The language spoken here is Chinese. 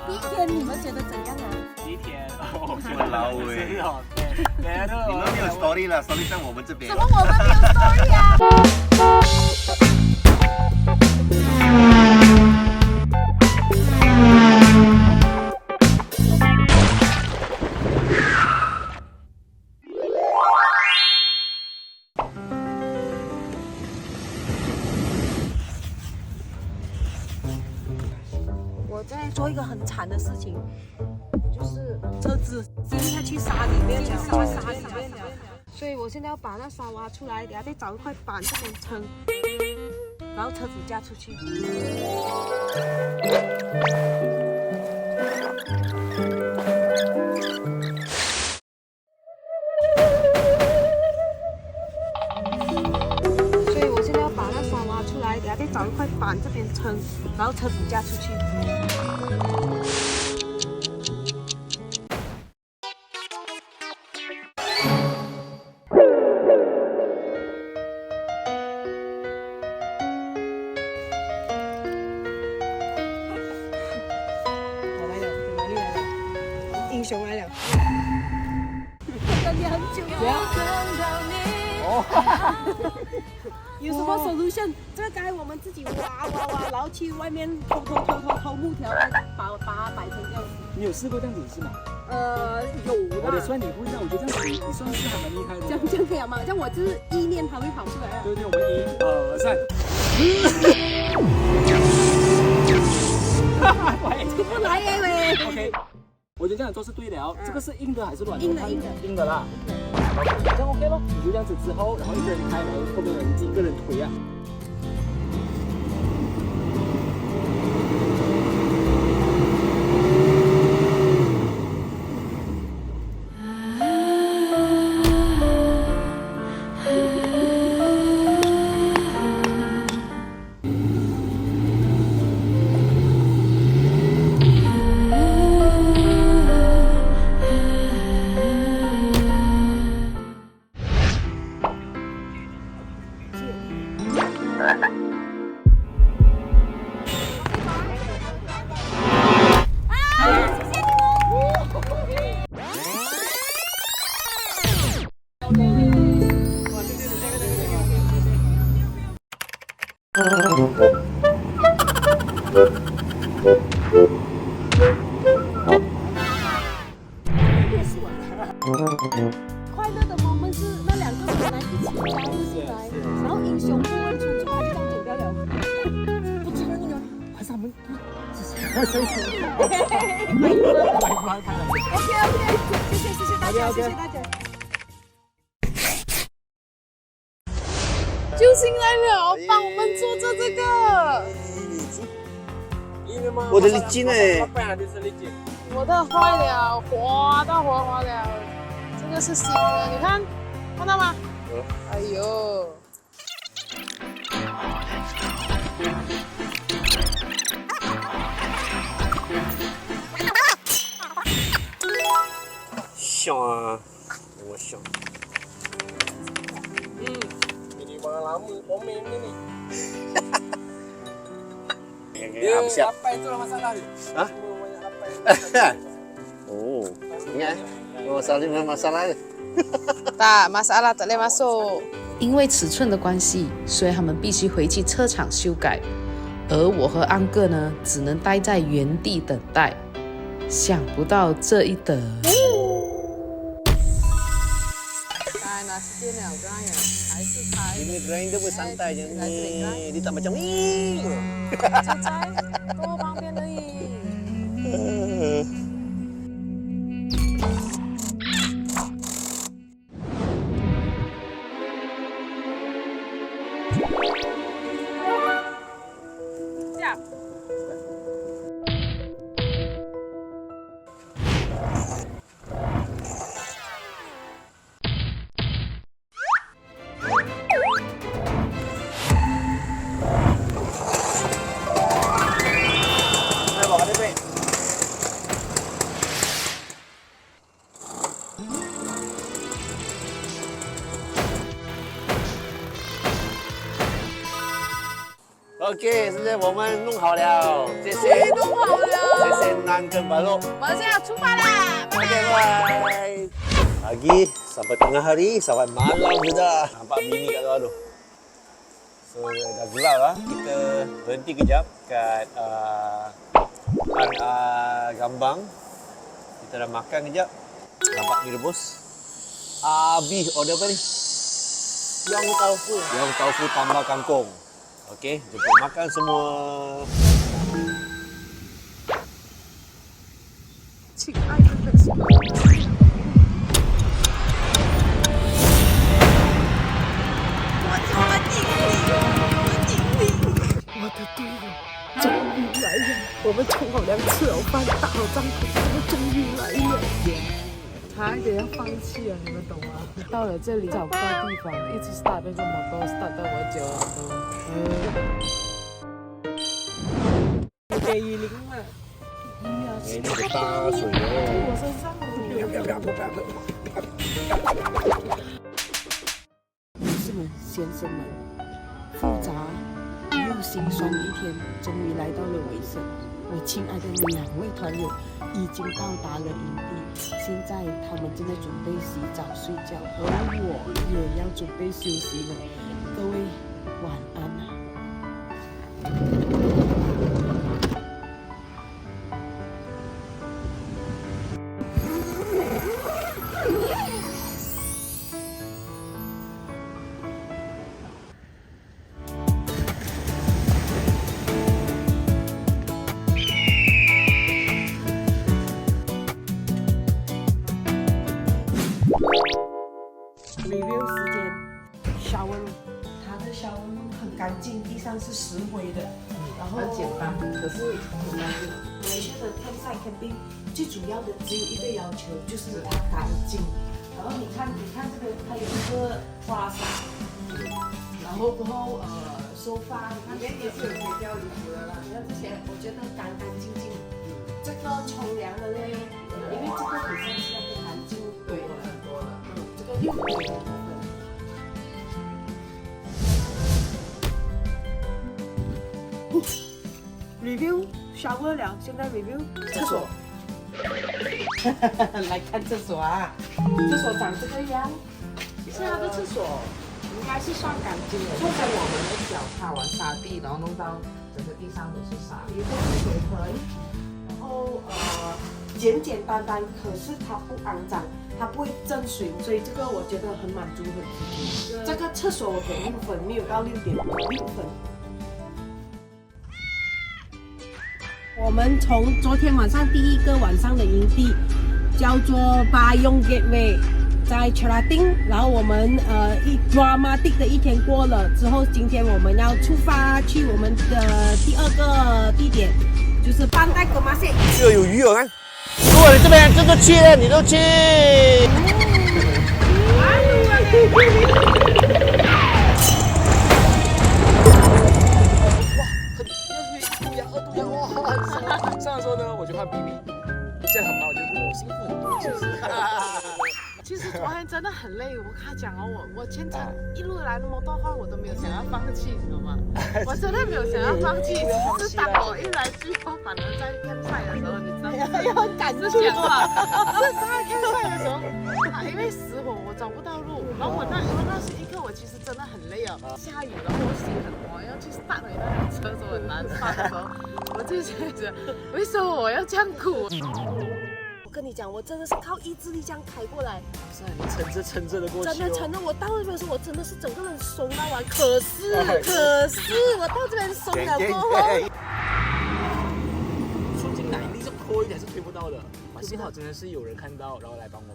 第一天你们觉得怎样啊？第一天，我老哎，你们没有 story 了，story 在我们这边。怎么我们没有 story 啊？我在做一个很惨的事情，就是车子丢下去沙里面了，沙里面了。所以我现在要把那沙挖出来，等下再找一块板这边撑，然后车子架出去。所以我现在要把那沙挖出来，等下再找一块板这边撑，然后车子架出去。英雄来了，等你很久了。有什么 solution？ 这个该我们自己挖，然后去外面偷木条，把它摆成这样。你有试过这样子是吗？有的。我的算你会那，我觉得这样子你算是还蛮厉害的。这样可以吗？这样我就是意念它会跑出来啊。对，我们1、2、3。出不来耶喂。OK。我觉得这样做是对的哦。这个是硬的还是软的？硬的啦。这样 OK 咯，你就这样子之后，然后一个人开，然后后面的人一个人推啊。快乐的 moment 是那2个人来一起加入进来，然后英雄不问出处，他就这样走掉了。不知道那个还是他们只是OK，谢谢大家，谢谢大家。救星来了，帮我们做着这个。我的力劲哎，我的坏了，滑了，这个是新的，你看到吗？哎呦！香啊，我香。Ini mga lama, komen ini. Dia apa itu masalah dia? Hah? Oh, ingat? Masalah dia. Tak masalah, tak boleh masuk。因为尺寸的关系，所以他们必须回去车厂修改，而我和安哥呢，只能待在原地等待。想不到这一等。nasi dia nak grind还是开 Ini grinder pun santai je ni. Dia tak macam ni. 多方便而已。OK，现在我们弄好了，谢谢，弄好了，谢谢南跟巴洛。我们现在要出发啦，拜 OK， 拜。bye. Pagi sampai tengah hari sampai malam sudah. Nampak bini kat luar tu. So dah gelap lah. Kita berhenti kejap kat Gambang. Kita dah makan kejap. Nampak mie rebus. Abi order apa ni? Yang tofu. Yang tofu tambah kangkung. Okey, jemput makan semua. 亲爱的粉丝们，我的队友终于来了！我们冲好2次了饭，打好帐篷，我们终于来了。差一点要放弃了，你们懂吗？到了这里找不到地方，一直 start 那个摩托 start 到我脚都。给雨林了。Ini besar suyo. 我身上女士们、先生们，复杂又心酸的一天终于来到了尾声。我亲爱的2位团友已经到达了营地，现在他们正在准备洗澡睡觉，而我也要准备休息了。各位晚安啊！review 时间 shower room， 它的 shower room 很干净，地上是石灰的，然后很简单，可是很干净。马来西亚的 campsite camping 最主要的只有一个要求，就是它干净。然后你看这个，它有一个花洒，然后过后收发，你看这也是有可以吊衣服的啦。你看这些，我觉得干干净净。这个冲凉的嘞，因为这个很像是那个干净对很多了，这个6个部分。review shower 了，现在 review 厕所。来看厕所啊，厕所长这个样，是它的厕所，应该是算干净的。就在我们的脚踏完沙地，然后弄到整个地上都是沙。有一个水盆，然后简简单单，可是它不肮脏，它不会震水，所以这个我觉得很满足，很值得。这个厕所我给6分，没有到6.6分。我们从昨天晚上第一个晚上的营地叫做巴雍 Gateway， 在 Cherating， 然后我们dramatic 的一天过了之后，今天我们要出发去我们的第2个地点，就是班代格马塞。这有鱼哦，看。如果你这边这个去，你就去。上来说呢，我就换 BB， 这样很忙，我就我辛苦很多，是不是？其实昨天真的很累，我跟他讲哦，我全程一路来那么多话，我都没有想要放弃，你知道吗？我真的没有想要放弃，是当我一来最后，反而在看赛的时候，你知道吗？要很感是想法，是在看赛的时候，因为死火我找不到路，然后我那时一刻我其实真的很累啊，下雨了，我心很慌，要去start回那辆车的时候很难start的时候，我就觉得为什么我要这样苦？我跟你讲，我真的是靠意志力这样开过来，是啊，你撑着的过去、哦。真的撑着。我到那边的时候，我真的是整个人松到完。可是我到这边松了过后，说进来力是拖一点是推不到的，幸好真的是有人看到，然后来帮我们。